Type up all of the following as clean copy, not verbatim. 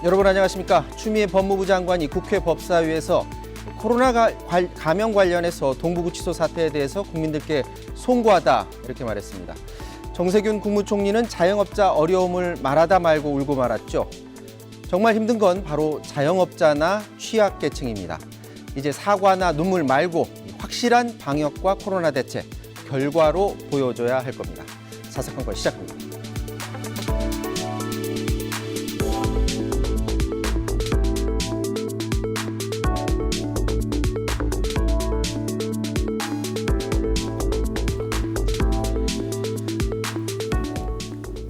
여러분 안녕하십니까. 추미애 법무부 장관이 국회 법사위에서 코로나 감염 관련해서 동부구치소 사태에 대해서 국민들께 송구하다 이렇게 말했습니다. 정세균 국무총리는 자영업자 어려움을 말하다 말고 울고 말았죠. 정말 힘든 건 바로 자영업자나 취약계층입니다. 이제 사과나 눈물 말고 확실한 방역과 코로나 대책 결과로 보여줘야 할 겁니다. 사사건건 시작합니다.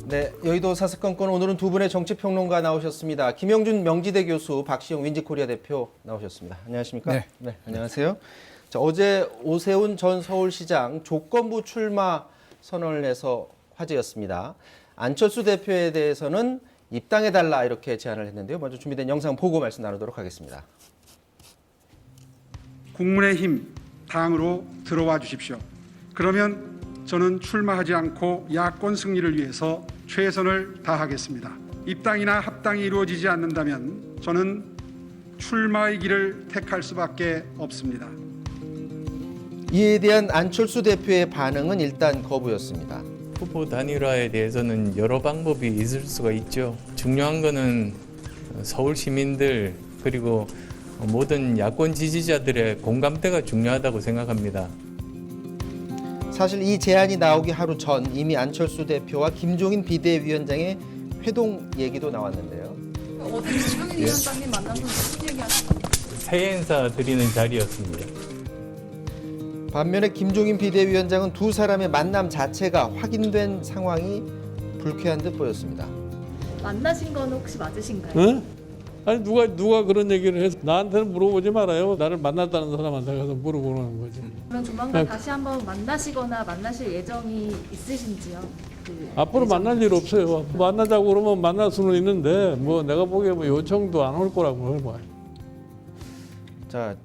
네, 여의도 사사건건 오늘은 두 분의 정치평론가 나오셨습니다. 김영준 명지대 교수, 박시영 윈지코리아 대표 나오셨습니다. 안녕하십니까? 네. 안녕하세요. 자, 어제 오세훈 전 서울시장 조건부 출마 선언을 해서 화제였습니다. 안철수 대표에 대해서는 입당해달라 이렇게 제안을 했는데요. 먼저 준비된 영상 보고 말씀 나누도록 하겠습니다. 국민의힘 당으로 들어와 주십시오. 그러면 저는 출마하지 않고 야권 승리를 위해서 최선을 다하겠습니다. 입당이나 합당이 이루어지지 않는다면 저는 출마의 길을 택할 수밖에 없습니다. 이에 대한 안철수 대표의 반응은 일단 거부였습니다. 후보 단일화에 대해서는 여러 방법이 있을 수가 있죠. 중요한 거는 서울 시민들 그리고 모든 야권 지지자들의 공감대가 중요하다고 생각합니다. 사실 이 제안이 나오기 하루 전 이미 안철수 대표와 김종인 비대위원장의 회동 얘기도 나왔는데요. 어제 김종인 위원장님 만나서 무슨 얘기하셨어요? 새해 인사 드리는 자리였습니다. 반면에 김종인 비대위원장은 두 사람의 만남 자체가 확인된 상황이 불쾌한 듯 보였습니다. 만나신 건 혹시 맞으신가요? 응? 아니 누가 그런 얘기를 해서 나한테는 물어보지 말아요. 나를 만났다는 사람한테 가서 물어보는 거지. 그럼 조만간 다시 한번 만나시거나 만나실 예정이 있으신지요? 앞으로 만날 일 없어요. 만나자고 그러면 만날 수는 있는데 뭐 내가 보기에 뭐 요청도 안 올 거라고 봐요. 자,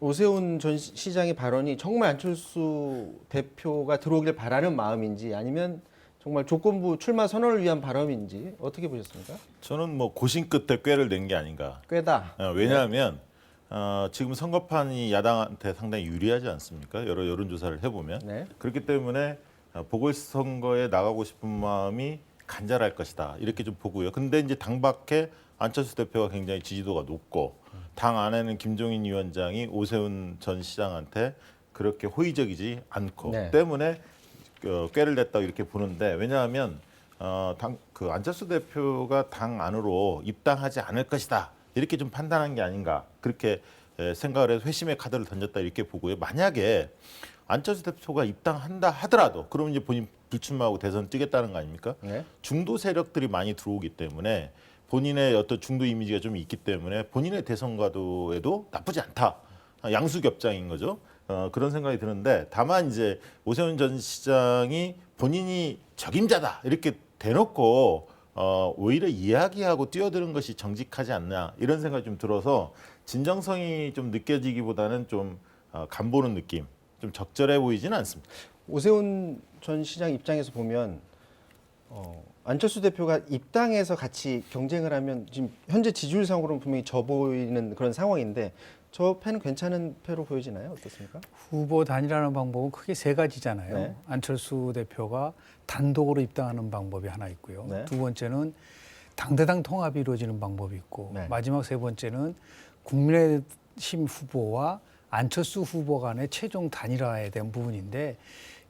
오세훈 전 시장의 발언이 정말 안철수 대표가 들어오길 바라는 마음인지 아니면 정말 조건부 출마 선언을 위한 발언인지 어떻게 보셨습니까? 저는 뭐 고심 끝에 꾀를 낸 게 아닌가. 꾀다. 왜냐하면 지금 선거판이 야당한테 상당히 유리하지 않습니까? 여러 여론조사를 해보면. 네. 그렇기 때문에 보궐선거에 나가고 싶은 마음이 간절할 것이다. 이렇게 좀 보고요. 근데 이제 당 밖에 안철수 대표가 굉장히 지지도가 높고 당 안에는 김종인 위원장이 오세훈 전 시장한테 그렇게 호의적이지 않고 네. 때문에 꾀를 냈다고 이렇게 보는데 왜냐하면 그 안철수 대표가 당 안으로 입당하지 않을 것이다 이렇게 좀 판단한 게 아닌가 그렇게 생각을 해서 회심의 카드를 던졌다 이렇게 보고요. 만약에 안철수 대표가 입당한다 하더라도 그러면 이제 본인 불출마하고 대선 뛰겠다는 거 아닙니까? 네. 중도 세력들이 많이 들어오기 때문에 본인의 어떤 중도 이미지가 좀 있기 때문에 본인의 대선 가도에도 나쁘지 않다. 양수겹장인 거죠. 그런 생각이 드는데 다만 이제 오세훈 전 시장이 본인이 적임자다 이렇게 대놓고 오히려 이야기하고 뛰어드는 것이 정직하지 않나 이런 생각이 좀 들어서 진정성이 좀 느껴지기보다는 좀 간보는 느낌, 좀 적절해 보이지는 않습니다. 오세훈 전 시장 입장에서 보면 안철수 대표가 입당해서 같이 경쟁을 하면 지금 현재 지지율상으로는 분명히 져 보이는 그런 상황인데 저 패는 괜찮은 패로 보여지나요? 어떻습니까? 후보 단일화하는 방법은 크게 세 가지잖아요. 네. 안철수 안철수 대표가 단독으로 입당하는 방법이 하나 있고요. 네. 두 번째는 당대당 통합이 이루어지는 방법이 있고 네. 마지막 세 번째는 국민의힘 후보와 안철수 후보 간의 최종 단일화에 대한 부분인데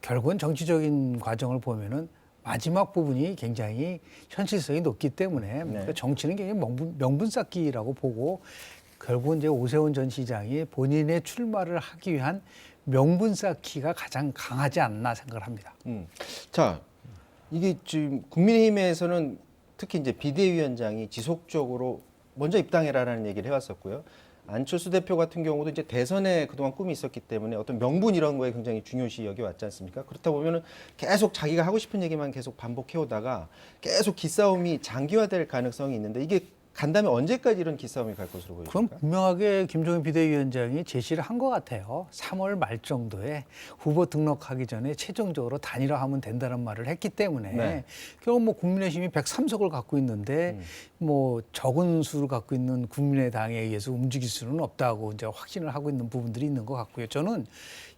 결국은 정치적인 과정을 보면은 마지막 부분이 굉장히 현실성이 높기 때문에 그러니까 정치는 굉장히 명분 쌓기라고 보고 결국은 이제 오세훈 전 시장이 본인의 출마를 하기 위한 명분 쌓기가 가장 강하지 않나 생각을 합니다. 자, 이게 지금 국민의힘에서는 특히 이제 비대위원장이 지속적으로 먼저 입당해라라는 얘기를 해왔었고요. 안철수 대표 같은 경우도 이제 대선에 그동안 꿈이 있었기 때문에 어떤 명분 이런 거에 굉장히 중요시 여겨왔지 않습니까? 그렇다 보면은 계속 자기가 하고 싶은 얘기만 계속 반복해오다가 계속 기싸움이 장기화될 가능성이 있는데 이게 간다면 언제까지 이런 기싸움이 갈 것으로 보입니까? 그건 분명하게 김종인 비대위원장이 제시를 한 것 같아요. 3월 말 정도에 후보 등록하기 전에 최종적으로 단일화하면 된다는 말을 했기 때문에 네. 결국 뭐 국민의힘이 103석을 갖고 있는데 뭐 적은 수를 갖고 있는 국민의당에 의해서 움직일 수는 없다고 이제 확신을 하고 있는 부분들이 있는 것 같고요. 저는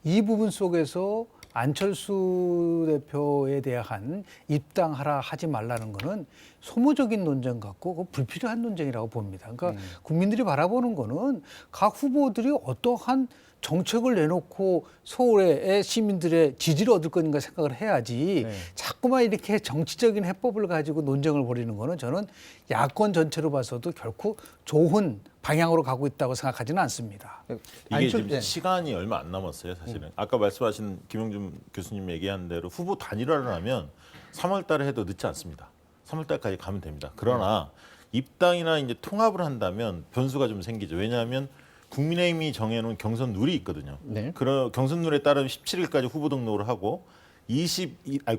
이 부분 속에서 안철수 대표에 대한 입당하라 하지 말라는 거는 소모적인 논쟁 같고 그 불필요한 논쟁이라고 봅니다. 그러니까 국민들이 바라보는 거는 각 후보들이 어떠한 정책을 내놓고 서울의 시민들의 지지를 얻을 것인가 생각을 해야지 네. 자꾸만 이렇게 정치적인 해법을 가지고 논쟁을 벌이는 거는 저는 야권 전체로 봐서도 결코 좋은 방향으로 가고 있다고 생각하지는 않습니다. 이게 지금 네. 시간이 얼마 안 남았어요, 사실은. 아까 말씀하신 김용준 교수님 얘기한 대로 후보 단일화를 하면 3월 달에 해도 늦지 않습니다. 3월 달까지 가면 됩니다. 그러나 입당이나 이제 통합을 한다면 변수가 좀 생기죠. 왜냐하면 국민의힘이 정해놓은 경선 룰이 있거든요. 네. 그런 경선 룰에 따르면 17일까지 후보 등록을 하고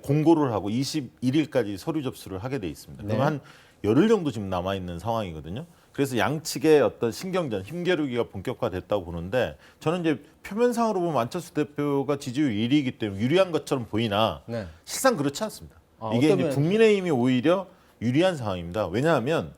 공고를 하고 21일까지 서류 접수를 하게 돼 있습니다. 네. 그럼 한 열흘 정도 지금 남아 있는 상황이거든요. 그래서 양측의 어떤 신경전, 힘겨루기가 본격화됐다고 보는데 저는 이제 표면상으로 보면 안철수 대표가 지지율 1위이기 때문에 유리한 것처럼 보이나 네. 실상 그렇지 않습니다. 아, 이게 어떤 이제 면- 국민의힘이 오히려 유리한 상황입니다. 왜냐하면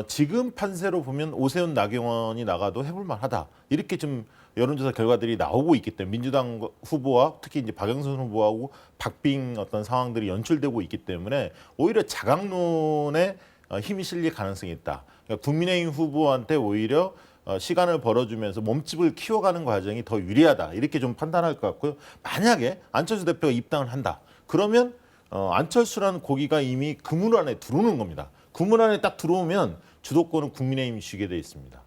지금 판세로 보면 오세훈, 나경원이 나가도 해볼 만하다. 이렇게 좀 여론조사 결과들이 나오고 있기 때문에 민주당 후보와 특히 이제 박영선 후보하고 박빙 어떤 상황들이 연출되고 있기 때문에 오히려 자강론에 힘이 실릴 가능성이 있다. 그러니까 국민의힘 후보한테 오히려 시간을 벌어주면서 몸집을 키워가는 과정이 더 유리하다. 이렇게 좀 판단할 것 같고요. 만약에 안철수 대표가 입당을 한다. 그러면 안철수라는 고기가 이미 그물 안에 들어오는 겁니다. 그물 안에 딱 들어오면 주도권은 국민의힘이 쥐게 돼 있습니다.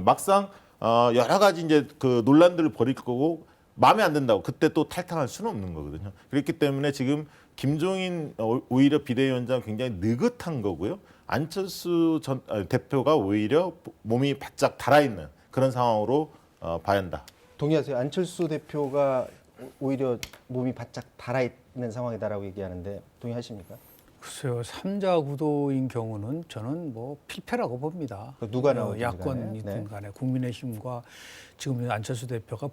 막상 여러 가지 이제 그 논란들을 벌일 거고 마음에 안 든다고 그때 또 탈당할 수는 없는 거거든요. 그렇기 때문에 지금 김종인 오히려 비대위원장 굉장히 느긋한 거고요. 안철수 대표가 오히려 몸이 바짝 달아있는 그런 상황으로 봐야 한다. 동의하세요? 안철수 대표가 오히려 몸이 바짝 달아있는 상황이다라고 얘기하는데 동의하십니까? 글쎄요, 3자 구도인 경우는 저는 뭐 필패라고 봅니다. 누가 나오든지 야권이든 간에. 네. 간에 국민의힘과 지금 안철수 대표가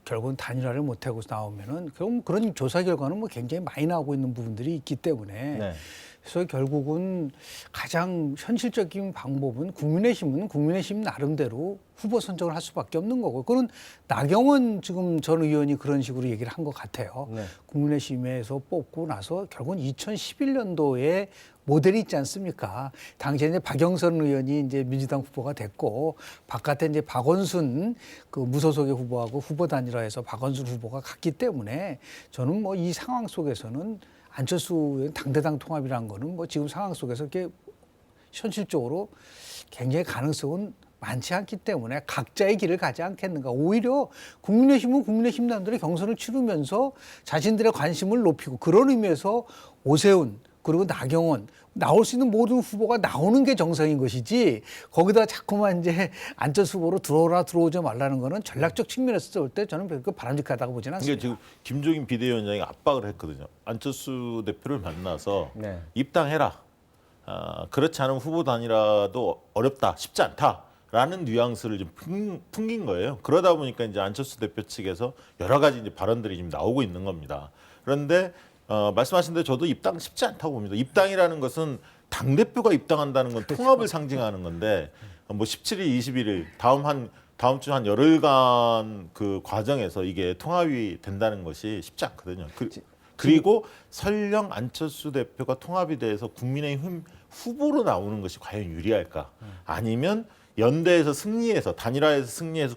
결국은 단일화를 못하고 나오면은 그럼 그런 조사 결과는 뭐 굉장히 많이 나오고 있는 부분들이 있기 때문에 네. 그래서 결국은 가장 현실적인 방법은 국민의힘은 국민의힘 나름대로 후보 선정을 할 수밖에 없는 거고 그건 나경원 지금 전 의원이 그런 식으로 얘기를 한 것 같아요. 네. 국민의힘에서 뽑고 나서 결국은 2011년도에 모델이 있지 않습니까? 당시에 이제 박영선 의원이 이제 민주당 후보가 됐고 바깥에 이제 박원순 그 무소속의 후보하고 후보 단일화해서 박원순 후보가 갔기 때문에 저는 뭐 이 상황 속에서는 안철수 당대당 통합이라는 거는 뭐 지금 상황 속에서 이렇게 현실적으로 굉장히 가능성은 많지 않기 때문에 각자의 길을 가지 않겠는가. 오히려 국민의힘은 국민의힘 남들의 경선을 치르면서 자신들의 관심을 높이고 그런 의미에서 오세훈 그리고 나경원 나올 수 있는 모든 후보가 나오는 게 정상인 것이지 거기다 자꾸만 이제 안철수 후보로 들어오지 말라는 거는 전략적 측면에서 볼 때 저는 별로 바람직하다고 보지는 이게 않습니다. 지금 김종인 비대위원장이 압박을 했거든요. 안철수 대표를 만나서 네. 입당해라. 그렇지 않으면 후보 단일화도 어렵다, 쉽지 않다라는 뉘앙스를 좀 풍긴 거예요. 그러다 보니까 이제 안철수 대표 측에서 여러 가지 이제 발언들이 지금 나오고 있는 겁니다. 그런데 말씀하신 대로 저도 입당 쉽지 않다고 봅니다. 입당이라는 것은 당 대표가 입당한다는 건 통합을 상징하는 건데 뭐 17일, 21일 다음 주 한 열흘간 그 과정에서 이게 통합이 된다는 것이 쉽지 않거든요. 그리고 설령 안철수 대표가 통합이 돼서 국민의힘 후보로 나오는 것이 과연 유리할까? 아니면 연대에서 승리해서 단일화에서 승리해서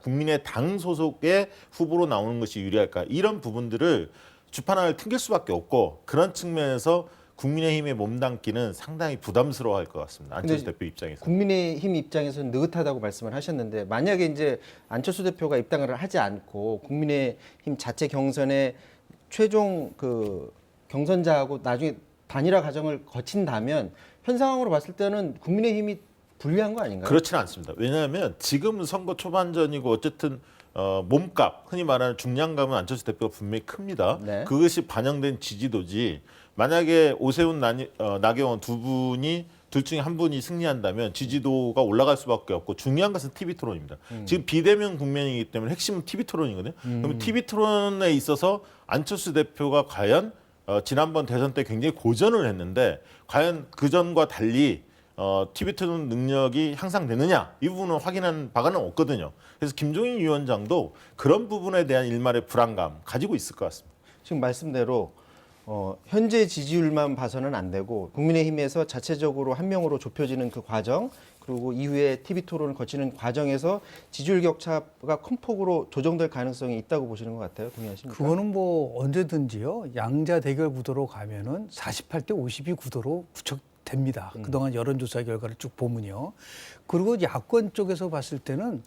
국민의당 소속의 후보로 나오는 것이 유리할까? 이런 부분들을 주판을 튕길 수밖에 없고 그런 측면에서 국민의힘에 몸담기는 상당히 부담스러워할 것 같습니다. 안철수 대표 입장에서. 국민의힘 입장에서는 느긋하다고 말씀을 하셨는데 만약에 이제 안철수 대표가 입당을 하지 않고 국민의힘 자체 경선에 최종 그 경선자하고 나중에 단일화 과정을 거친다면 현 상황으로 봤을 때는 국민의힘이 불리한 거 아닌가요? 그렇지는 않습니다. 왜냐하면 지금은 선거 초반전이고 어쨌든 몸값, 흔히 말하는 중량감은 안철수 대표가 분명히 큽니다. 그것이 반영된 지지도지 만약에 오세훈, 나경원 두 분이 둘 중에 한 분이 승리한다면 지지도가 올라갈 수밖에 없고 중요한 것은 TV 토론입니다. 지금 비대면 국면이기 때문에 핵심은 TV 토론이거든요. 그러면 TV 토론에 있어서 안철수 대표가 과연 지난번 대선 때 굉장히 고전을 했는데 과연 그전과 달리 TV 토론 능력이 향상되느냐 이 부분은 확인한 바가는 없거든요. 그래서 김종인 위원장도 그런 부분에 대한 일말의 불안감 가지고 있을 것 같습니다. 지금 말씀대로 현재 지지율만 봐서는 안 되고 국민의힘에서 자체적으로 한 명으로 좁혀지는 그 과정 그리고 이후에 TV 토론을 거치는 과정에서 지지율 격차가 큰 폭으로 조정될 가능성이 있다고 보시는 것 같아요. 동의하십니까? 그거는 뭐 언제든지요. 양자 대결 구도로 가면은 48대 52 구도로 구축됩니다. 그동안 여론조사 결과를 쭉 보면요. 그리고 야권 쪽에서 봤을 때는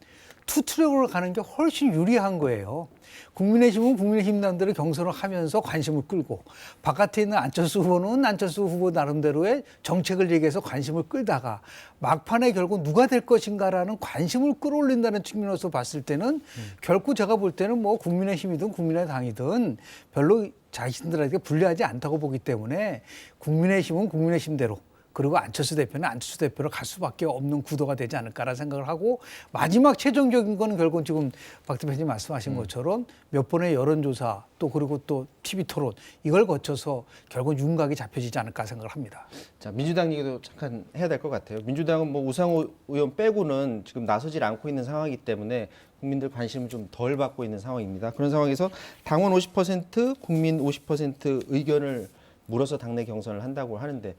투트랙으로 가는 게 훨씬 유리한 거예요. 국민의힘은 국민의힘 남대로 경선을 하면서 관심을 끌고 바깥에 있는 안철수 후보는 안철수 후보 나름대로의 정책을 얘기해서 관심을 끌다가 막판에 결국 누가 될 것인가라는 관심을 끌어올린다는 측면에서 봤을 때는 결코 제가 볼 때는 뭐 국민의힘이든 국민의당이든 별로 자신들에게 불리하지 않다고 보기 때문에 국민의힘은 국민의힘대로 그리고 안철수 대표는 안철수 대표로 갈 수밖에 없는 구도가 되지 않을까라는 생각을 하고 마지막 최종적인 거는 결국 지금 박 대표님 말씀하신 것처럼 몇 번의 여론조사 또 그리고 또 TV 토론 이걸 거쳐서 결국 윤곽이 잡혀지지 않을까 생각을 합니다. 자, 민주당 얘기도 잠깐 해야 될 것 같아요. 민주당은 뭐 우상호 의원 빼고는 지금 나서질 않고 있는 상황이기 때문에 국민들 관심을 좀 덜 받고 있는 상황입니다. 그런 상황에서 당원 50%, 국민 50% 의견을 물어서 당내 경선을 한다고 하는데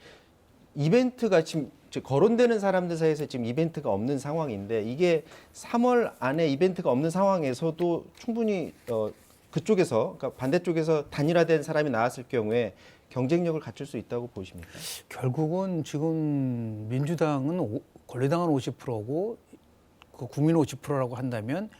이벤트가 지금 거론되는 사람들 사이에서 지금 이벤트가 없는 상황인데 이게 3월 안에 이벤트가 없는 상황에서도 충분히 그쪽에서 그러니까 반대쪽에서 단일화된 사람이 나왔을 경우에 경쟁력을 갖출 수 있다고 보십니까? 결국은 지금 민주당은 권리당은 50%고 그 국민 50%라고 한다면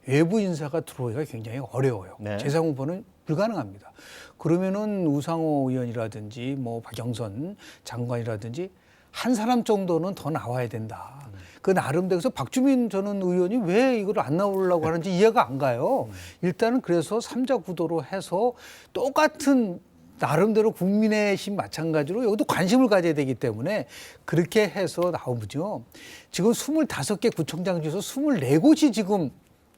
외부 인사가 들어오기가 굉장히 어려워요. 네. 재상 후보는 불가능합니다. 그러면은 우상호 의원이라든지 뭐 박영선 장관이라든지 한 사람 정도는 더 나와야 된다. 그 나름대로 그래서 박주민 저는 의원이 왜 이걸 안 나오려고 하는지 이해가 안 가요. 일단은 그래서 3자 구도로 해서 똑같은 나름대로 국민의힘 마찬가지로 여기도 관심을 가져야 되기 때문에 그렇게 해서 나오죠. 지금 25개 구청장 중에서 24곳이 지금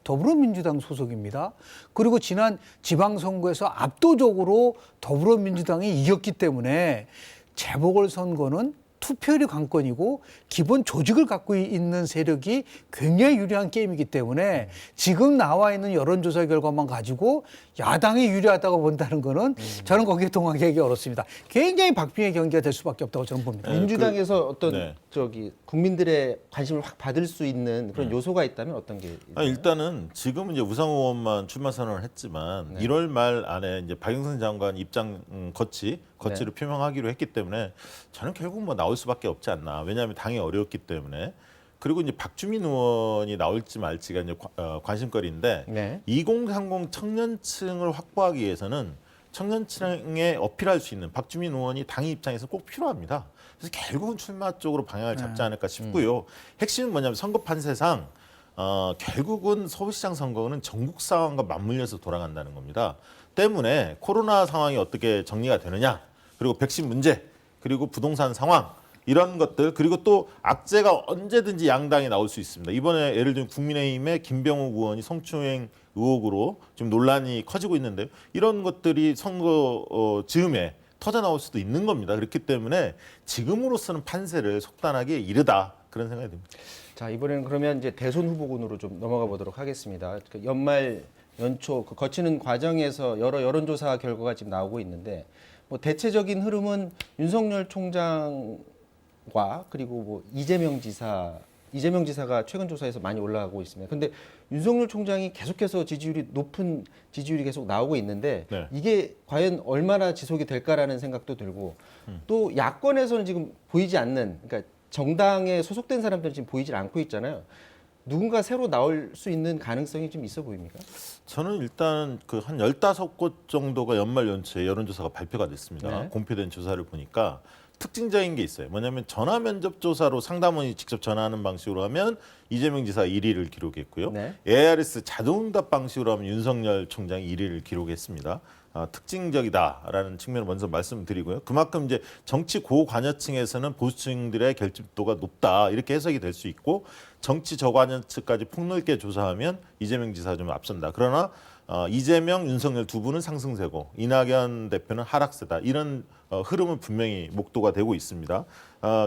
더불어민주당 소속입니다. 그리고 지난 지방선거에서 압도적으로 더불어민주당이 이겼기 때문에 재보궐선거는 투표율이 관건이고 기본 조직을 갖고 있는 세력이 굉장히 유리한 게임이기 때문에 지금 나와 있는 여론조사 결과만 가지고 야당이 유리하다고 본다는 거는 저는 거기에 동의하기 어렵습니다. 굉장히 박빙의 경기가 될 수밖에 없다고 저는 봅니다. 민주당에서 어떤 네. 국민들의 관심을 확 받을 수 있는 그런 요소가 있다면 어떤 게 있나요? 일단은 지금은 이제 우상호 의원만 출마 선언을 했지만 1월 말 안에 이제 박영선 장관 입장 거치를 표명하기로 했기 때문에 저는 결국 뭐 나올 수밖에 없지 않나. 왜냐하면 당이 어려웠기 때문에. 그리고 이제 박주민 의원이 나올지 말지가 이제 관심거리인데 네. 2030 청년층을 확보하기 위해서는 청년층에 어필할 수 있는 박주민 의원이 당의 입장에서 꼭 필요합니다. 그래서 결국은 출마 쪽으로 방향을 잡지 않을까 싶고요. 핵심은 뭐냐면 선거 판세상 결국은 서울시장 선거는 전국 상황과 맞물려서 돌아간다는 겁니다. 때문에 코로나 상황이 어떻게 정리가 되느냐, 그리고 백신 문제, 그리고 부동산 상황 이런 것들, 그리고 또 악재가 언제든지 양당에 나올 수 있습니다. 이번에 예를 들면 국민의힘의 김병욱 의원이 성추행 의혹으로 지금 논란이 커지고 있는데요. 이런 것들이 선거 즈음에 터져 나올 수도 있는 겁니다. 그렇기 때문에 지금으로서는 판세를 속단하기 이르다 그런 생각이 듭니다. 자, 이번에는 그러면 이제 대선 후보군으로 좀 넘어가 보도록 하겠습니다. 그 연말 연초 그 거치는 과정에서 여러 여론조사 결과가 지금 나오고 있는데 뭐 대체적인 흐름은 윤석열 총장과 그리고 뭐 이재명 지사가 최근 조사에서 많이 올라가고 있습니다. 근데 윤석열 총장이 계속해서 높은 지지율이 계속 나오고 있는데 네. 이게 과연 얼마나 지속이 될까라는 생각도 들고 또 야권에서는 지금 보이지 않는 그러니까 정당에 소속된 사람들은 지금 보이질 않고 있잖아요. 누군가 새로 나올 수 있는 가능성이 좀 있어 보입니까? 저는 일단 그 한 15곳 정도가 연말 연초에 여론조사가 발표가 됐습니다. 네. 공표된 조사를 보니까 특징적인 게 있어요. 뭐냐면 전화 면접 조사로 상담원이 직접 전화하는 방식으로 하면 이재명 지사 1위를 기록했고요. 네. ARS 자동응답 방식으로 하면 윤석열 총장이 1위를 기록했습니다. 특징적이다라는 측면을 먼저 말씀드리고요. 그만큼 이제 정치 고관여층에서는 보수층들의 결집도가 높다 이렇게 해석이 될 수 있고 정치 저관여층까지 폭넓게 조사하면 이재명 지사가 좀 앞선다. 그러나 이재명, 윤석열 두 분은 상승세고 이낙연 대표는 하락세다. 이런 흐름은 분명히 목도가 되고 있습니다.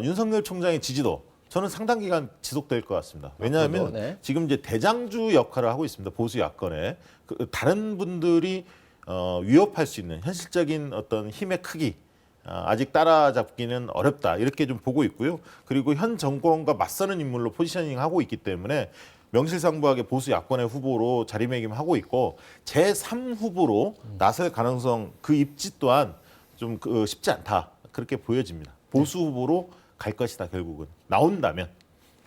윤석열 총장의 지지도 저는 상당 기간 지속될 것 같습니다. 왜냐하면 네. 지금 이제 대장주 역할을 하고 있습니다. 보수 야권에 다른 분들이 위협할 수 있는 현실적인 어떤 힘의 크기 아직 따라잡기는 어렵다 이렇게 좀 보고 있고요. 그리고 현 정권과 맞서는 인물로 포지셔닝하고 있기 때문에 명실상부하게 보수 야권의 후보로 자리매김하고 있고 제3 후보로 나설 가능성 그 입지 또한 좀 쉽지 않다 그렇게 보여집니다. 보수 후보로 갈 것이다 결국은 나온다면.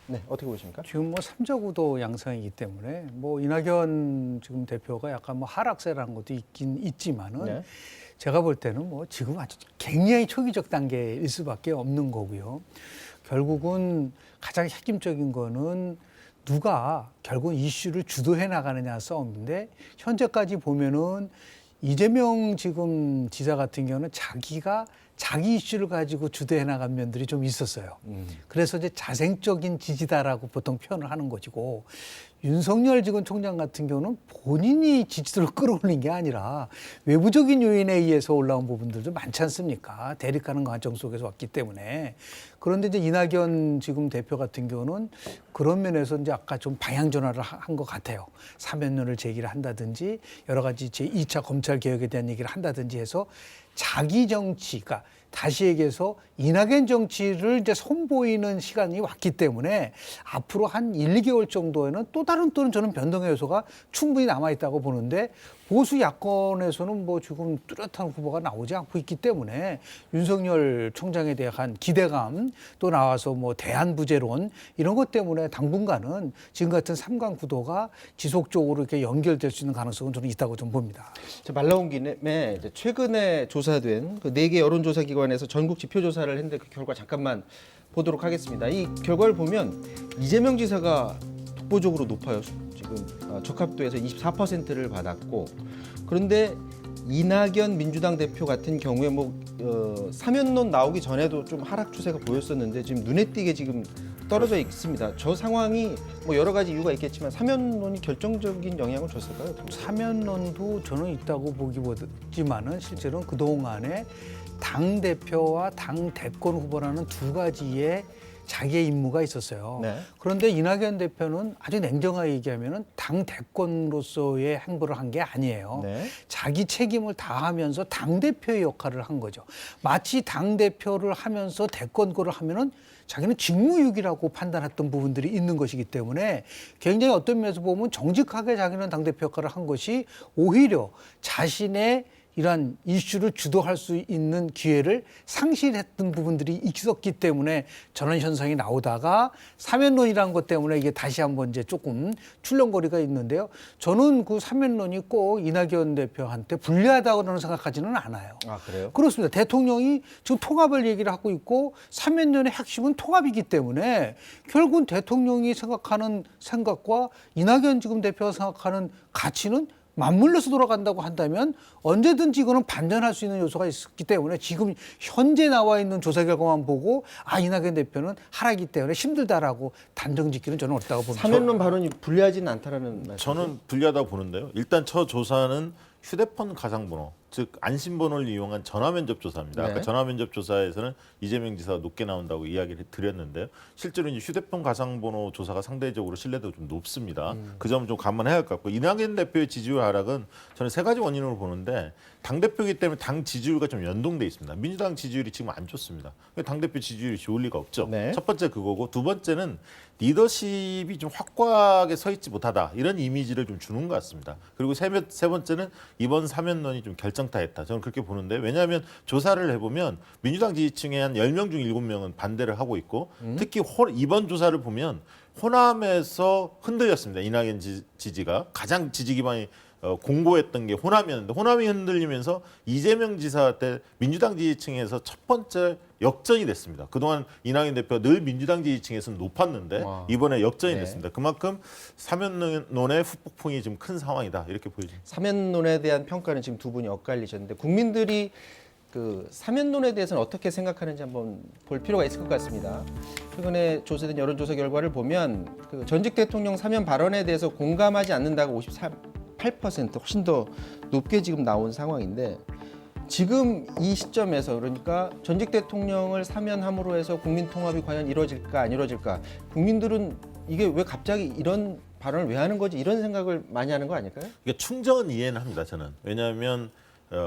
네, 어떻게 보십니까? 지금 뭐 삼자구도 양상이기 때문에 뭐 이낙연 지금 대표가 약간 뭐 하락세라는 것도 있긴 있지만은 네. 제가 볼 때는 뭐 지금 아주 굉장히 초기적 단계일 수밖에 없는 거고요. 결국은 가장 핵심적인 거는 누가 결국 이슈를 주도해 나가느냐 싸움인데 현재까지 보면은 이재명 지금 지사 같은 경우는 자기가 자기 이슈를 가지고 주도해 나간 면들이 좀 있었어요. 그래서 이제 자생적인 지지다라고 보통 표현을 하는 것이고 윤석열 지금 총장 같은 경우는 본인이 지지도를 끌어올린 게 아니라 외부적인 요인에 의해서 올라온 부분들도 많지 않습니까? 대립하는 과정 속에서 왔기 때문에. 그런데 이제 이낙연 지금 대표 같은 경우는 그런 면에서 이제 아까 좀 방향 전환을 한 것 같아요. 사면론을 제기를 한다든지 여러 가지 제2차 검찰 개혁에 대한 얘기를 한다든지 해서 자기 정치가 다시 얘기해서 이낙연 정치를 이제 선보이는 시간이 왔기 때문에 앞으로 한 1, 2개월 정도에는 또 다른 또는 저는 변동의 요소가 충분히 남아있다고 보는데 보수 야권에서는 뭐 지금 뚜렷한 후보가 나오지 않고 있기 때문에 윤석열 총장에 대한 기대감 또 나와서 뭐 대안부재론 이런 것 때문에 당분간은 지금 같은 삼강 구도가 지속적으로 이렇게 연결될 수 있는 가능성은 저는 있다고 좀 봅니다. 말 나온 김에 이제 최근에 조사된 그 4개 여론조사 기관에서 전국 지표 조사를 했는데 그 결과 잠깐만 보도록 하겠습니다. 이 결과를 보면 이재명 지사가 독보적으로 높아요. 지금 적합도에서 24%를 받았고 그런데 이낙연 민주당 대표 같은 경우에 뭐 사면론 나오기 전에도 좀 하락 추세가 보였었는데 지금 눈에 띄게 지금 떨어져 있습니다. 저 상황이 뭐 여러 가지 이유가 있겠지만 사면론이 결정적인 영향을 줬을까요? 사면론도 저는 있다고 보기보다는 실제로는 그동안에 당 대표와 당 대권 후보라는 두 가지의 자기의 임무가 있었어요. 네. 그런데 이낙연 대표는 아주 냉정하게 얘기하면 당 대권으로서의 행보를 한 게 아니에요. 네. 자기 책임을 다하면서 당 대표의 역할을 한 거죠. 마치 당 대표를 하면서 대권고를 하면은 자기는 직무유기라고 판단했던 부분들이 있는 것이기 때문에 굉장히 어떤 면에서 보면 정직하게 자기는 당 대표 역할을 한 것이 오히려 자신의 이러한 이슈를 주도할 수 있는 기회를 상실했던 부분들이 있었기 때문에 저런 현상이 나오다가 사면론이라는 것 때문에 이게 다시 한번 이제 조금 출렁거리가 있는데요. 저는 그 사면론이 꼭 이낙연 대표한테 불리하다고는 생각하지는 않아요. 아, 그래요? 그렇습니다. 대통령이 지금 통합을 얘기를 하고 있고 사면론의 핵심은 통합이기 때문에 결국은 대통령이 생각하는 생각과 이낙연 지금 대표가 생각하는 가치는 맞물려서 돌아간다고 한다면 언제든지 이거는 반전할 수 있는 요소가 있기 때문에 지금 현재 나와 있는 조사 결과만 보고 이낙연 대표는 하락이기 때문에 힘들다라고 단정 짓기는 저는 어렵다고 봅니다. 사면론 발언이 불리하지는 않다라는 말씀. 저는 불리하다고 보는데요. 일단 저 조사는 휴대폰 가상번호, 즉 안심번호를 이용한 전화 면접 조사입니다. 네. 아까 전화 면접 조사에서는 이재명 지사가 높게 나온다고 이야기를 드렸는데요. 실제로 이제 휴대폰 가상번호 조사가 상대적으로 신뢰도가 좀 높습니다. 그 점은 좀 감안해야 할 것 같고 이낙연 대표의 지지율 하락은 저는 세 가지 원인으로 보는데 당 대표이기 때문에 당 지지율과 좀 연동돼 있습니다. 민주당 지지율이 지금 안 좋습니다. 당 대표 지지율이 좋을 리가 없죠. 네. 첫 번째 그거고 두 번째는 리더십이 좀 확고하게 서 있지 못하다 이런 이미지를 좀 주는 것 같습니다. 그리고 세 번째는 이번 사면론이 좀 결정타했다. 저는 그렇게 보는데 왜냐하면 조사를 해보면 민주당 지지층의 한 10명 중 7명은 반대를 하고 있고 특히 이번 조사를 보면 호남에서 흔들렸습니다. 이낙연 지지가 가장 지지 기반이 공고했던 게 호남이었는데 호남이 흔들리면서 이재명 지사 때 민주당 지지층에서 첫 번째 역전이 됐습니다. 그동안 이낙연 대표가 늘 민주당 지지층에서는 높았는데 와. 이번에 역전이 네. 됐습니다. 그만큼 사면론의 후폭풍이 지금 큰 상황이다 이렇게 보여집니다. 사면론에 대한 평가는 지금 두 분이 엇갈리셨는데 국민들이 그 사면론에 대해서는 어떻게 생각하는지 한번 볼 필요가 있을 것 같습니다. 최근에 조사된 여론조사 결과를 보면 그 전직 대통령 사면 발언에 대해서 공감하지 않는다가 58%, 훨씬 더 높게 지금 나온 상황인데 지금 이 시점에서 그러니까 전직 대통령을 사면함으로 해서 국민 통합이 과연 이루어질까 안 이루어질까 국민들은 이게 왜 갑자기 이런 발언을 왜 하는 거지 이런 생각을 많이 하는 거 아닐까요? 이게 충정은 이해는 합니다. 저는 왜냐하면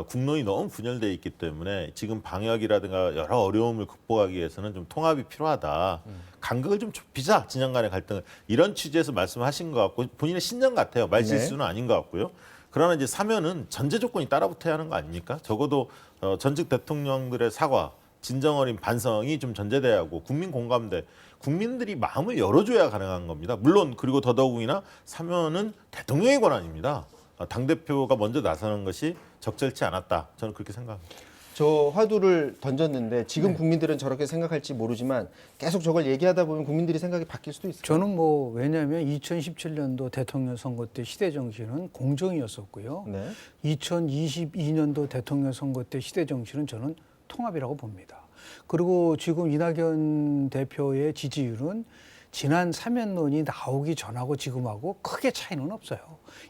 국론이 너무 분열되어 있기 때문에 지금 방역이라든가 여러 어려움을 극복하기 위해서는 좀 통합이 필요하다. 간극을 좀 좁히자 진영 간의 갈등을 이런 취지에서 말씀하신 것 같고 본인의 신념 같아요. 말실수는 아닌 것 같고요. 그러나 이제 사면은 전제 조건이 따라붙어야 하는 거 아닙니까? 적어도 전직 대통령들의 사과, 진정 어린 반성이 좀 전제돼야 하고 국민 공감대, 국민들이 마음을 열어줘야 가능한 겁니다. 물론 그리고 더더욱이나 사면은 대통령의 권한입니다. 당대표가 먼저 나서는 것이 적절치 않았다. 저는 그렇게 생각합니다. 저 화두를 던졌는데 지금 국민들은 저렇게 생각할지 모르지만 계속 저걸 얘기하다 보면 국민들이 생각이 바뀔 수도 있어요. 저는 뭐 왜냐하면 2017년도 대통령 선거 때 시대 정신은 공정이었었고요. 네. 2022년도 대통령 선거 때 시대 정신은 저는 통합이라고 봅니다. 그리고 지금 이낙연 대표의 지지율은 지난 사면론이 나오기 전하고 지금하고 크게 차이는 없어요.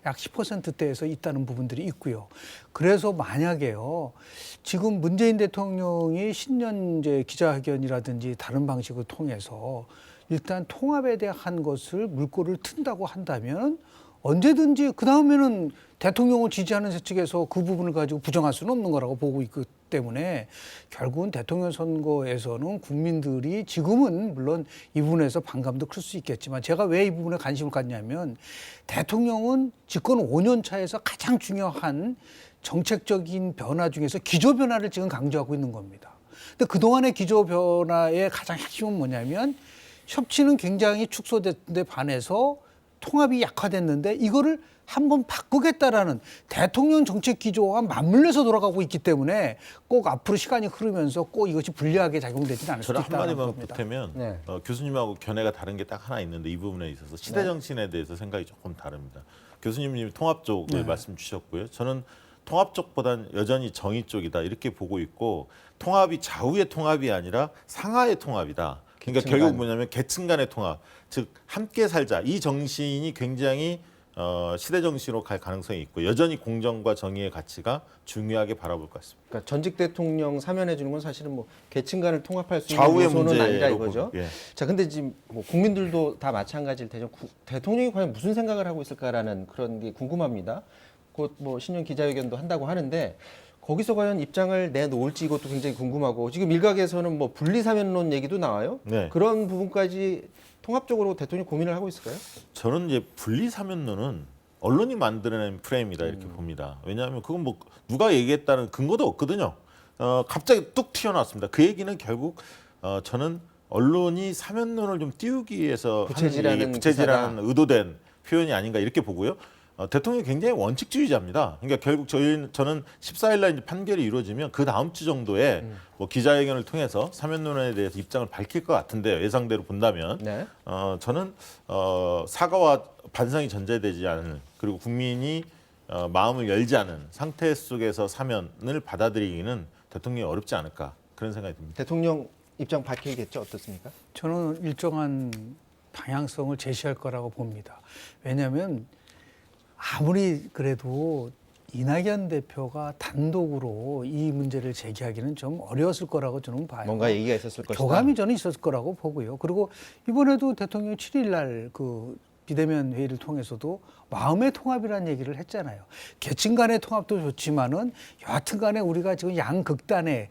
약 10%대에서 있다는 부분들이 있고요. 그래서 만약에요, 지금 문재인 대통령이 신년 이제 기자회견이라든지 다른 방식을 통해서 일단 통합에 대한 것을 물꼬를 튼다고 한다면 언제든지 그 다음에는 대통령을 지지하는 측에서 그 부분을 가지고 부정할 수는 없는 거라고 보고 있기 때문에 결국은 대통령 선거에서는 국민들이 지금은 물론 이 부분에서 반감도 클 수 있겠지만 제가 왜 이 부분에 관심을 갖냐면 대통령은 집권 5년 차에서 가장 중요한 정책적인 변화 중에서 기조 변화를 지금 강조하고 있는 겁니다. 근데 그동안의 기조 변화의 가장 핵심은 뭐냐면 협치는 굉장히 축소됐는데 반해서 통합이 약화됐는데 이거를 한번 바꾸겠다라는 대통령 정책 기조와 맞물려서 돌아가고 있기 때문에 꼭 앞으로 시간이 흐르면서 꼭 이것이 불리하게 작용되지는 않을 수도 저는 있다는 한마디만 겁니다. 보태면 네. 교수님하고 견해가 다른 게 딱 하나 있는데 이 부분에 있어서 시대 정신에 대해서 생각이 조금 다릅니다. 교수님이 통합 쪽을 말씀 주셨고요. 저는 통합 쪽보다는 여전히 정의 쪽이다 이렇게 보고 있고 통합이 좌우의 통합이 아니라 상하의 통합이다. 그러니까 계층 결국 간. 뭐냐면 계층 간의 통합, 즉 함께 살자 이 정신이 굉장히 시대 정신으로 갈 가능성이 있고 여전히 공정과 정의의 가치가 중요하게 바라볼 것 같습니다. 그러니까 전직 대통령 사면해 주는 건 사실은 뭐 계층 간을 통합할 수 있는 좌우의 요소는 아니라 문제로 이거죠. 보면, 예. 자, 근데 지금 뭐 국민들도 다 마찬가지일 테죠. 대통령이 과연 무슨 생각을 하고 있을까라는 그런 게 궁금합니다. 곧 뭐 신년 기자회견도 한다고 하는데 거기서 과연 입장을 내놓을지 이것도 굉장히 궁금하고 지금 일각에서는 뭐 분리사면론 얘기도 나와요. 네. 그런 부분까지 통합적으로 대통령이 고민을 하고 있을까요? 저는 이제 분리사면론은 언론이 만들어낸 프레임이다 이렇게 봅니다. 왜냐하면 그건 뭐 누가 얘기했다는 근거도 없거든요. 갑자기 뚝 튀어나왔습니다. 그 얘기는 결국 저는 언론이 사면론을 좀 띄우기 위해서 부채질하는 부채질하는 의도된 표현이 아닌가 이렇게 보고요. 대통령이 굉장히 원칙주의자입니다. 그러니까 결국 저는 14일 날 이제 판결이 이루어지면 그 다음 주 정도에 뭐 기자회견을 통해서 사면론에 대해서 입장을 밝힐 것 같은데요. 예상대로 본다면 네. 저는 사과와 반성이 전제되지 않은 그리고 국민이 마음을 열지 않은 상태 속에서 사면을 받아들이기는 대통령이 어렵지 않을까 그런 생각이 듭니다. 대통령 입장 밝히겠죠? 어떻습니까? 저는 일정한 방향성을 제시할 거라고 봅니다. 왜냐하면 아무리 그래도 이낙연 대표가 단독으로 이 문제를 제기하기는 좀 어려웠을 거라고 저는 봐요. 뭔가 얘기가 있었을 것이다. 교감이 저는 있었을 거라고 보고요. 그리고 이번에도 대통령이 7일 날 그 비대면 회의를 통해서도 마음의 통합이라는 얘기를 했잖아요. 계층 간의 통합도 좋지만은 여하튼 간에 우리가 지금 양극단에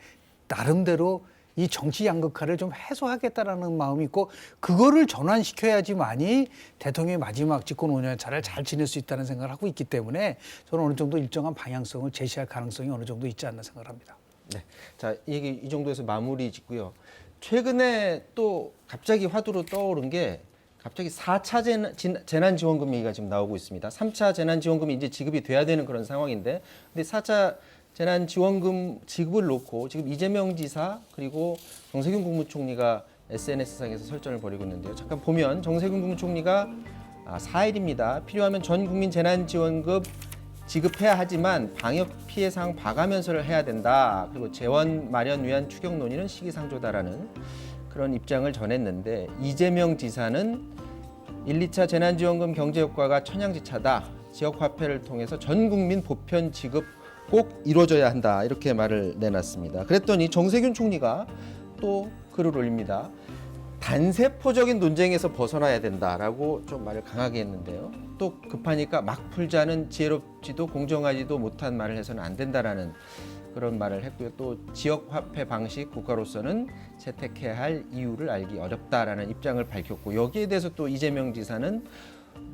나름대로 이 정치 양극화를 좀 해소하겠다라는 마음이 있고 그거를 전환시켜야지만이 대통령의 마지막 집권 5년 차를 잘 지낼 수 있다는 생각을 하고 있기 때문에 저는 어느 정도 일정한 방향성을 제시할 가능성이 어느 정도 있지 않나 생각을 합니다. 네. 자, 이 얘기 이 정도에서 마무리 짓고요. 최근에 또 갑자기 화두로 떠오른 게 갑자기 4차 재난지원금 얘기가 지금 나오고 있습니다. 3차 재난지원금이 이제 지급이 돼야 되는 그런 상황인데, 근데 4차 재난지원금 지급을 놓고 지금 이재명 지사 그리고 정세균 국무총리가 SNS상에서 설전을 벌이고 있는데요. 잠깐 보면 정세균 국무총리가 4일입니다. 필요하면 전 국민 재난지원금 지급해야 하지만 방역 피해 상황 봐가면서를 해야 된다. 그리고 재원 마련 위한 추경 논의는 시기상조다라는 그런 입장을 전했는데, 이재명 지사는 1, 2차 재난지원금 경제 효과가 천양지차다. 지역 화폐를 통해서 전 국민 보편 지급 꼭 이루어져야 한다. 이렇게 말을 내놨습니다. 그랬더니 정세균 총리가 또 글을 올립니다. 단세포적인 논쟁에서 벗어나야 된다라고 좀 말을 강하게 했는데요. 또 급하니까 막 풀자는 지혜롭지도 공정하지도 못한 말을 해서는 안 된다라는 그런 말을 했고요. 또 지역 화폐 방식 국가로서는 채택해야 할 이유를 알기 어렵다라는 입장을 밝혔고, 여기에 대해서 또 이재명 지사는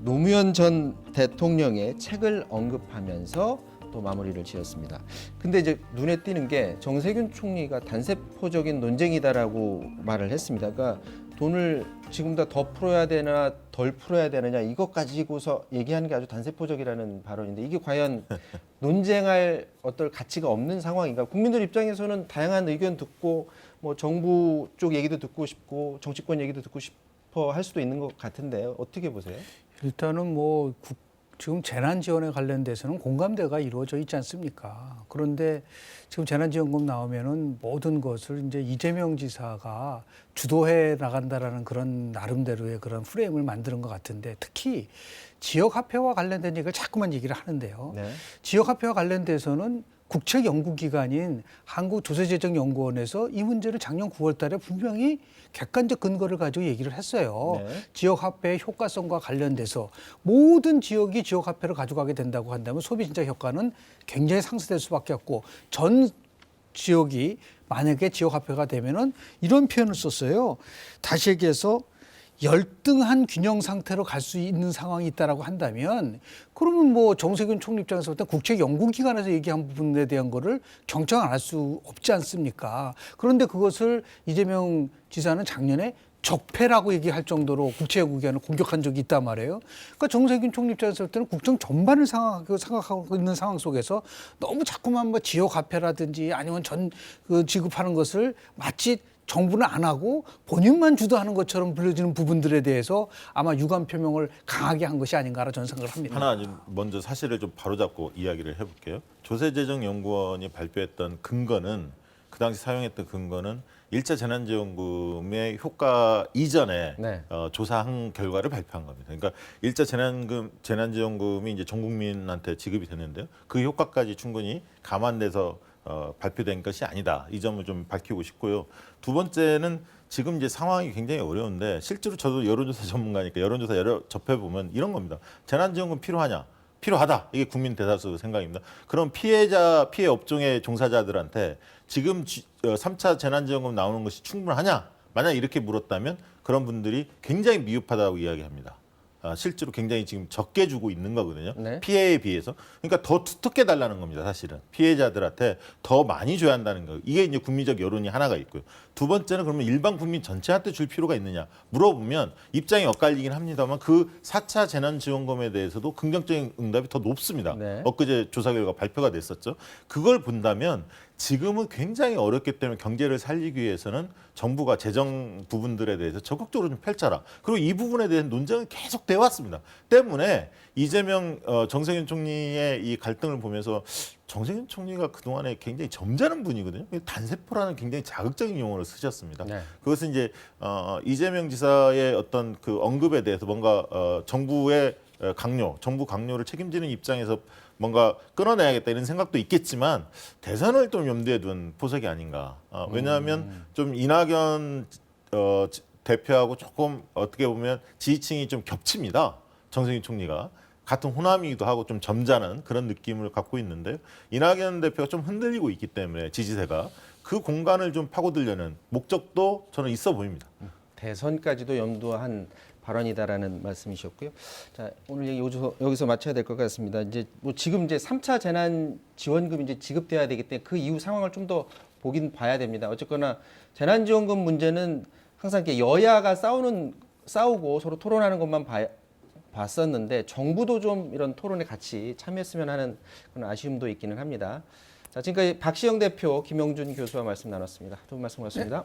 노무현 전 대통령의 책을 언급하면서 또 마무리를 지었습니다. 근데 이제 눈에 띄는 게 정세균 총리가 단세포적인 논쟁이다라고 말을 했습니다. 그러니까 돈을 지금보다 더 풀어야 되나 덜 풀어야 되느냐 이것 가지고서 얘기하는 게 아주 단세포적이라는 발언인데, 이게 과연 논쟁할 어떤 가치가 없는 상황인가? 국민들 입장에서는 다양한 의견 듣고 뭐 정부 쪽 얘기도 듣고 싶고 정치권 얘기도 듣고 싶어 할 수도 있는 것 같은데요. 어떻게 보세요? 일단은 뭐 지금 재난지원에 관련돼서는 공감대가 이루어져 있지 않습니까? 그런데 지금 재난지원금 나오면은 모든 것을 이제 이재명 지사가 주도해 나간다라는 그런 나름대로의 그런 프레임을 만드는 것 같은데, 특히 지역화폐와 관련된 얘기를 자꾸만 얘기를 하는데요. 네. 지역화폐와 관련돼서는 국책연구기관인 한국조세재정연구원에서 이 문제를 작년 9월 달에 분명히 객관적 근거를 가지고 얘기를 했어요. 네. 지역화폐의 효과성과 관련돼서 모든 지역이 지역화폐를 가져가게 된다고 한다면 소비진적 효과는 굉장히 상쇄될 수밖에 없고, 전 지역이 만약에 지역화폐가 되면은 이런 표현을 썼어요. 다시 얘기해서 열등한 균형 상태로 갈 수 있는 상황이 있다라고 한다면, 그러면 뭐 정세균 총리 입장에서 볼 때 국책연구기관에서 얘기한 부분에 대한 거를 경청 안 할 수 없지 않습니까? 그런데 그것을 이재명 지사는 작년에 적폐라고 얘기할 정도로 국책연구기관을 공격한 적이 있단 말이에요. 그러니까 정세균 총리 입장에서 볼 때는 국정 전반을 생각하고 있는 상황 속에서 너무 자꾸만 뭐 지역화폐라든지 아니면 지급하는 것을 마치 정부는 안 하고 본인만 주도하는 것처럼 불려지는 부분들에 대해서 아마 유감 표명을 강하게 한 것이 아닌가라 저는 생각을 합니다. 하나 먼저 사실을 좀 바로잡고 이야기를 해볼게요. 조세재정연구원이 발표했던 근거는, 그 당시 사용했던 근거는 1차 재난지원금의 효과 이전에 네. 조사한 결과를 발표한 겁니다. 그러니까 1차 재난지원금이 이제 전 국민한테 지급이 됐는데요. 그 효과까지 충분히 감안돼서 발표된 것이 아니다. 이 점을 좀 밝히고 싶고요. 두 번째는 지금 이제 상황이 굉장히 어려운데, 실제로 저도 여론조사 전문가니까 여론조사 여러 접해보면 이런 겁니다. 재난지원금 필요하냐? 필요하다. 이게 국민 대다수 생각입니다. 그럼 피해 업종의 종사자들한테 지금 3차 재난지원금 나오는 것이 충분하냐? 만약 이렇게 물었다면 그런 분들이 굉장히 미흡하다고 이야기합니다. 실제로 굉장히 지금 적게 주고 있는 거거든요. 네. 피해에 비해서. 그러니까 더 두텁게 달라는 겁니다. 사실은 피해자들한테 더 많이 줘야 한다는 거. 이게 이제 국민적 여론이 하나가 있고요. 두 번째는 그러면 일반 국민 전체한테 줄 필요가 있느냐 물어보면 입장이 엇갈리긴 합니다만, 그 4차 재난지원금에 대해서도 긍정적인 응답이 더 높습니다. 네. 엊그제 조사 결과 발표가 됐었죠. 그걸 본다면 지금은 굉장히 어렵기 때문에 경제를 살리기 위해서는 정부가 재정 부분들에 대해서 적극적으로 좀 펼쳐라. 그리고 이 부분에 대한 논쟁은 계속 돼 왔습니다. 때문에 이재명 정세균 총리의 이 갈등을 보면서, 정세균 총리가 그동안에 굉장히 점잖은 분이거든요. 단세포라는 굉장히 자극적인 용어를 쓰셨습니다. 네. 그것은 이제 이재명 지사의 어떤 그 언급에 대해서 뭔가 정부의 정부 강요를 책임지는 입장에서 뭔가 끊어내야겠다 이런 생각도 있겠지만, 대선을 좀 염두에 둔 포석이 아닌가. 왜냐하면 좀 이낙연 대표하고 조금 어떻게 보면 지지층이 좀 겹칩니다. 정세균 총리가. 같은 호남이기도 하고 좀 점잖은 그런 느낌을 갖고 있는데요. 이낙연 대표가 좀 흔들리고 있기 때문에 지지세가 그 공간을 좀 파고들려는 목적도 저는 있어 보입니다. 대선까지도 염두한 발언이다라는 말씀이셨고요. 자, 오늘 얘기 여기서 마쳐야 될 것 같습니다. 이제 뭐 지금 이제 3차 재난 지원금이 이제 지급돼야 되기 때문에 그 이후 상황을 좀 더 보긴 봐야 됩니다. 어쨌거나 재난 지원금 문제는 항상 이렇게 여야가 싸우는 싸우고 서로 토론하는 것만 봤었는데 정부도 좀 이런 토론에 같이 참여했으면 하는 그런 아쉬움도 있기는 합니다. 자, 지금까지 박시영 대표, 김영준 교수와 말씀 나눴습니다. 두 분 말씀 고맙습니다.